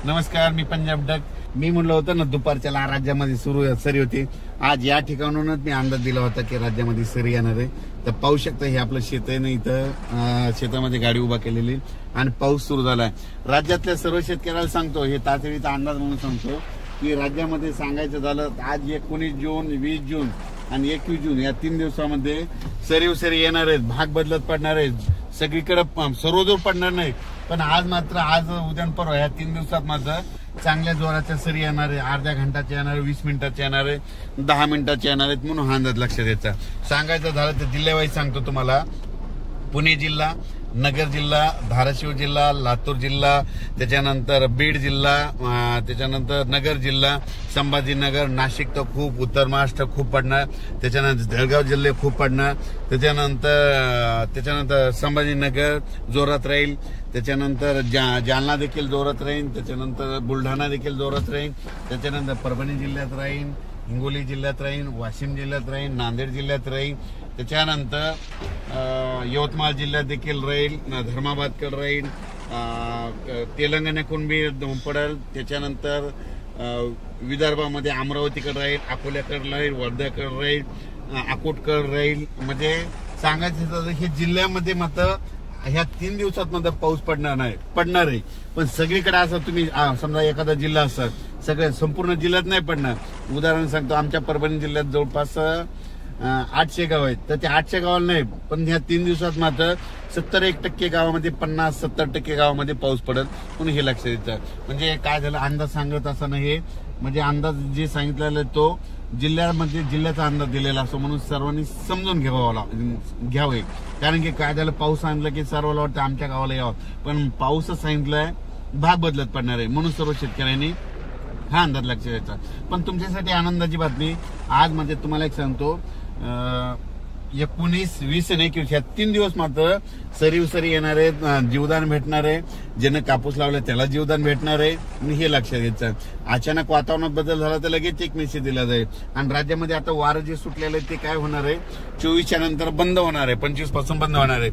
नमस्कार, मी पंजाब डक. मी म्हणलं होतं ना दुपारच्या राज्यामध्ये सरी होती. आज या ठिकाणूनच मी अंदाज दिला होता की राज्यामध्ये सरी येणार आहे. तर पाहू शकता हे आपलं शेत आहे ना, इथं शेतामध्ये गाडी उभा केलेली आणि पाऊस सुरू झालाय. राज्यातल्या सर्व शेतकऱ्याला सांगतो, हे तातडीचा अंदाज म्हणून सांगतो की राज्यामध्ये सांगायचं झालं आज 19 जून, 20 जून आणि 21 जून या 3 दिवसामध्ये सरी येणार आहेत. भाग बदलत पडणार आहेत. सगळीकडे सर्वदूर पडणार नाही, पण आज उद्या परवा या 3 दिवसात मात्र चांगल्या जोराच्या सरी येणार आहे. अर्ध्या घंटाच्या येणार, 20 मिनिटाच्या येणार आहे, 10 मिनिटाच्या येणार आहेत. म्हणून हा अंदाज लक्षात द्यायचा. सांगायचं झालं तर जिल्ह्यावाईज सांगतो तुम्हाला. पुणे जिल्हा, नगर जिल्हा, धाराशिव जिल्हा, लातूर जिल्हा, त्याच्यानंतर बीड जिल्हा, त्याच्यानंतर नगर जिल्हा, संभाजीनगर, नाशिक तर खूप, उत्तर महाराष्ट्र खूप पडणार, त्याच्यानंतर जळगाव जिल्हे खूप पडणार, त्याच्यानंतर संभाजीनगर जोरात राहील, त्याच्यानंतर जालना देखील जोरात राहील, त्याच्यानंतर बुलढाणा देखील जोरात राहील, त्याच्यानंतर परभणी जिल्ह्यात राहील, हिंगोली जिल्ह्यात राहील, वाशिम जिल्ह्यात राहील, नांदेड जिल्ह्यात राहील, त्याच्यानंतर यवतमाळ जिल्ह्यात देखील राहील, धर्माबादकडे राहील, तेलंगणाकडून बी पडेल, त्याच्यानंतर विदर्भामध्ये अमरावतीकडे राहील, अकोल्याकडे राहील, वर्ध्याकडे राहील, अकोटकडे राहील. म्हणजे सांगायचं हे जिल्ह्यामध्ये मात्र ह्या 3 दिवसात मात्र पाऊस पडणार आहे. पण सगळीकडे असं तुम्ही समजा एखादा जिल्हा असतात, सगळ्या संपूर्ण जिल्ह्यात नाही पडणार. उदाहरण सांगतो, आमच्या परभणी जिल्ह्यात जवळपास 800 गाव आहेत. तर ते 800 गावाला नाही, पण ह्या 3 दिवसात मात्र 70% गावामध्ये, 50-70% गावामध्ये पाऊस पडेल. म्हणून हे लक्षात येतं. म्हणजे काय झालं, अंदाज सांगत असताना हे म्हणजे अंदाज जे सांगितलेला तो जिल्ह्यामध्ये जिल्ह्याचा अंदाज दिलेला असतो. म्हणून सर्वांनी समजून घ्यावे. कारण की काय झालं, पाऊस सांगितलं की सर्वांना वाटतं आमच्या गावाला यावं, पण पाऊसच सांगितलंय भाग बदलत पडणार आहे. म्हणून सर्व शेतकऱ्यांनी हा अंदाज लक्षात द्यायचा. पण तुमच्यासाठी आनंदाची बातमी आज म्हणजे तुम्हाला एक सांगतो, 19, 20 आणि 21 ह्या 3 दिवस मात्र सरी येणार आहेत. जीवदान भेटणार आहे. ज्यानं कापूस लावला त्याला जीवदान भेटणार आहे. आणि हे लक्षात घ्यायचं. अचानक वातावरणात बदल झाला तर लगेच एक मेसेज दिला जाईल. आणि राज्यामध्ये आता वारं जे सुटलेलं आहे ते काय होणार आहे, 24च्या नंतर बंद होणार आहे, 25 पासून बंद होणार आहे.